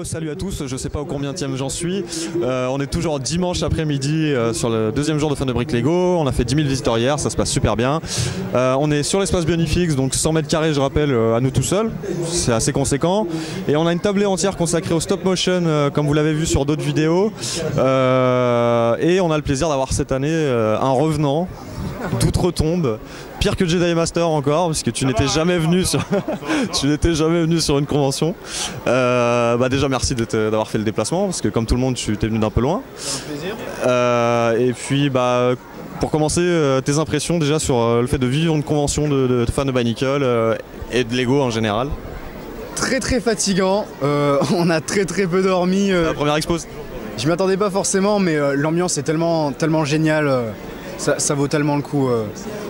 Yo, salut à tous, je sais pas au combienième j'en suis. On est toujours dimanche après-midi sur le deuxième jour de Fun de Brick Lego. On a fait 10 000 visiteurs hier, ça se passe super bien. On est sur l'espace Bionifix, donc 100 mètres carrés je rappelle à nous tout seuls. C'est assez conséquent. Et on a une tablée entière consacrée au stop motion comme vous l'avez vu sur d'autres vidéos. Et on a le plaisir d'avoir cette année un revenant d'outre-tombe. Pire que Jedi Master encore, parce que tu n'étais jamais venu sur une convention. Déjà merci d'avoir fait le déplacement, parce que comme tout le monde, tu t'es venu d'un peu loin. Et puis pour commencer, tes impressions déjà sur le fait de vivre une convention de fans de Bionicle et de Lego en général. Très fatigant, on a très peu dormi. La première expo. Je m'y attendais pas forcément, mais l'ambiance est tellement géniale. Ça vaut tellement le coup.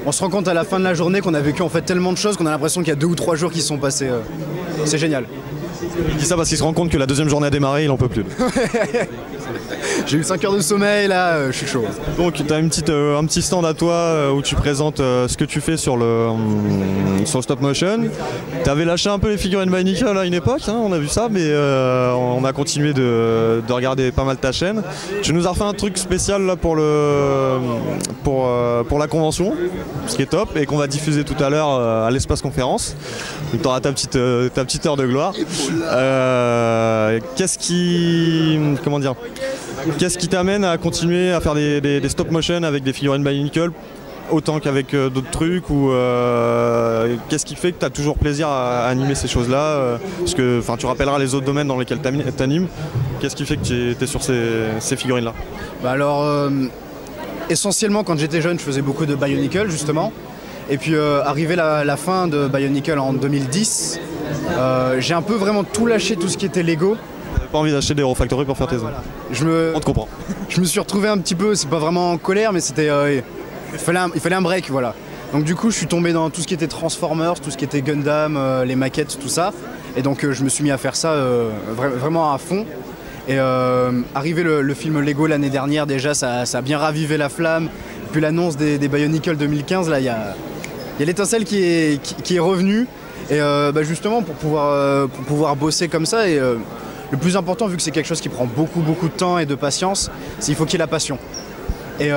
On se rend compte à la fin de la journée qu'on a vécu en fait tellement de choses qu'on a l'impression qu'il y a 2 ou 3 jours qui se sont passés. C'est génial. Il dit ça parce qu'il se rend compte que la deuxième journée a démarré, il en peut plus. J'ai eu 5 heures de sommeil, là, je suis chaud. Donc tu as un petit stand à toi où tu présentes ce que tu fais sur le stop motion. Tu avais lâché un peu les figurines Bionicle à une époque, hein, on a vu ça, mais on a continué de regarder pas mal ta chaîne. Tu nous as refait un truc spécial là, pour la convention, ce qui est top, et qu'on va diffuser tout à l'heure à l'espace conférence. Donc tu auras ta petite heure de gloire. Qu'est-ce qui t'amène à continuer à faire des stop motion avec des figurines Bionicle autant qu'avec d'autres trucs, ou qu'est-ce qui fait que tu as toujours plaisir à animer ces choses-là, parce que tu rappelleras les autres domaines dans lesquels tu animes. Qu'est-ce qui fait que tu es sur ces figurines-là? Essentiellement quand j'étais jeune je faisais beaucoup de Bionicle justement, et puis arrivé la fin de Bionicle en 2010, j'ai un peu vraiment tout lâché, tout ce qui était Lego. T'avais pas envie d'acheter des Hero Factory pour faire tes voilà. On te comprend. Je me suis retrouvé un petit peu, c'est pas vraiment en colère, mais c'était il fallait un break, voilà. Donc du coup je suis tombé dans tout ce qui était Transformers, tout ce qui était Gundam, les maquettes, tout ça. Et donc je me suis mis à faire ça vraiment à fond. Et arrivé le film Lego l'année dernière, déjà ça a bien ravivé la flamme. Puis l'annonce des Bionicle 2015, là il y a l'étincelle qui est revenue. Et justement pour pouvoir bosser comme ça, et le plus important, vu que c'est quelque chose qui prend beaucoup de temps et de patience, c'est qu'il faut qu'il y ait la passion. Et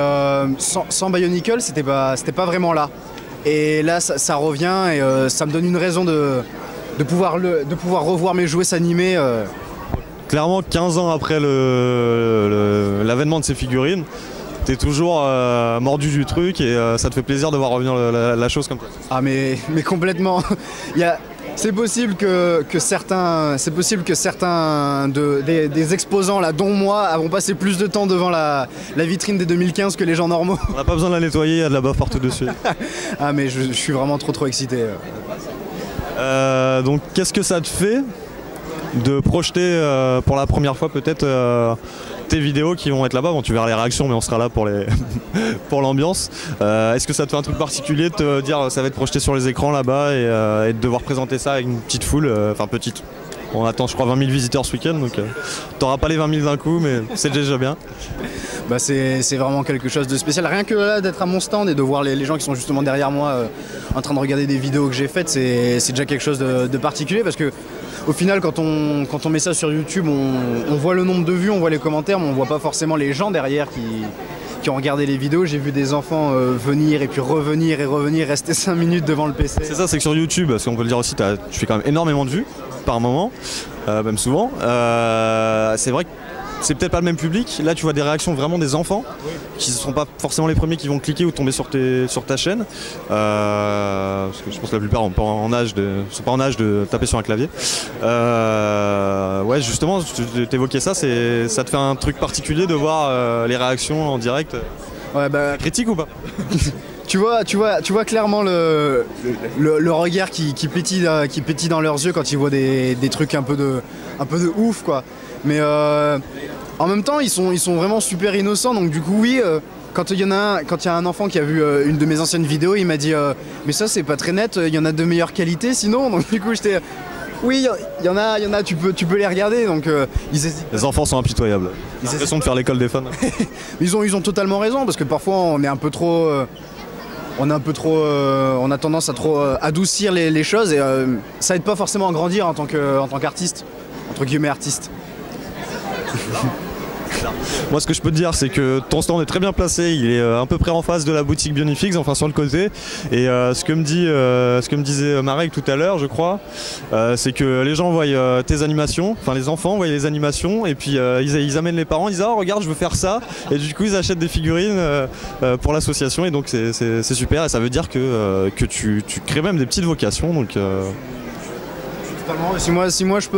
sans Bionicle, c'était pas vraiment là. Et là ça revient, et ça me donne une raison de pouvoir revoir mes jouets s'animer. Clairement 15 ans après l'avènement de ces figurines, t'es toujours mordu du truc, et ça te fait plaisir de voir revenir la chose comme ça. Ah mais complètement. C'est possible que certains des exposants là, dont moi, avons passé plus de temps devant la vitrine des 2015 que les gens normaux. On n'a pas besoin de la nettoyer, il y a de la bave partout dessus. Ah mais je suis vraiment trop excité. Donc qu'est-ce que ça te fait de projeter pour la première fois peut-être tes vidéos qui vont être là-bas? Bon, tu verras les réactions, mais on sera là pour l'ambiance. Est-ce que ça te fait un truc particulier de te dire ça va être projeté sur les écrans là-bas, et de devoir présenter ça avec une petite foule, petite? On attend je crois 20 000 visiteurs ce week-end, donc t'auras pas les 20 000 d'un coup, mais c'est déjà bien. C'est vraiment quelque chose de spécial. Rien que là d'être à mon stand et de voir les gens qui sont justement derrière moi en train de regarder des vidéos que j'ai faites, c'est déjà quelque chose de particulier, parce que au final quand on met ça sur YouTube, on voit le nombre de vues, on voit les commentaires, mais on voit pas forcément les gens derrière qui ont regardé les vidéos. J'ai vu des enfants venir et puis revenir, rester 5 minutes devant le PC. C'est ça, c'est que sur YouTube, parce qu'on peut le dire aussi, tu fais quand même énormément de vues par moment, même souvent. C'est vrai que c'est peut-être pas le même public. Là tu vois des réactions vraiment des enfants qui ne sont pas forcément les premiers qui vont cliquer ou tomber sur ta chaîne, parce que je pense que la plupart sont pas en âge de taper sur un clavier. Ouais, justement t'évoquais ça, ça te fait un truc particulier de voir les réactions en direct? Ouais, critique ou pas? Tu vois clairement le regard qui pétille dans leurs yeux quand ils voient des trucs un peu de ouf, quoi. Mais en même temps ils sont vraiment super innocents, donc du coup oui, quand il y a un enfant qui a vu une de mes anciennes vidéos, il m'a dit mais ça c'est pas très net, il y en a de meilleure qualité sinon. Donc du coup j'étais oui, il y en a, tu peux les regarder, donc les enfants sont impitoyables. J'ai l'impression de faire l'école des fans. Ils ont totalement raison, parce que parfois on est un peu trop on a tendance à trop adoucir les choses, et ça aide pas forcément à grandir en tant qu'artiste, entre guillemets artiste. Moi, ce que je peux te dire, c'est que ton stand est très bien placé. Il est à peu près en face de la boutique Bionifix, enfin sur le côté. Et ce que me disait Marek tout à l'heure, je crois, c'est que les gens voient tes animations, enfin les enfants voient les animations, et puis ils amènent les parents, ils disent « Oh, regarde, je veux faire ça !» Et du coup, ils achètent des figurines pour l'association, et donc c'est super. Et ça veut dire que tu crées même des petites vocations. Donc, Si moi je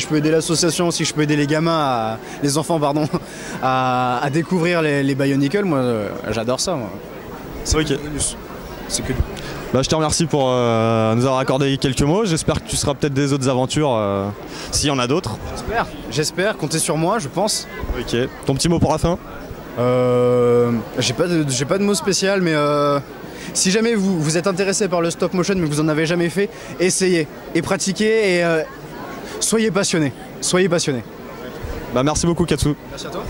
peux aider l'association, si je peux aider les gamins, les enfants pardon, à découvrir les Bionicle, moi j'adore ça. Moi. C'est ok. C'est que... Bah, je te remercie pour nous avoir accordé quelques mots. J'espère que tu seras peut-être des autres aventures s'il y en a d'autres. J'espère, comptez sur moi, je pense. Ok. Ton petit mot pour la fin? J'ai pas de mot spécial, mais si jamais vous êtes intéressé par le stop motion mais que vous en avez jamais fait, essayez et pratiquez et soyez passionné. Soyez passionné. Bah, merci beaucoup Katsu. Merci à toi.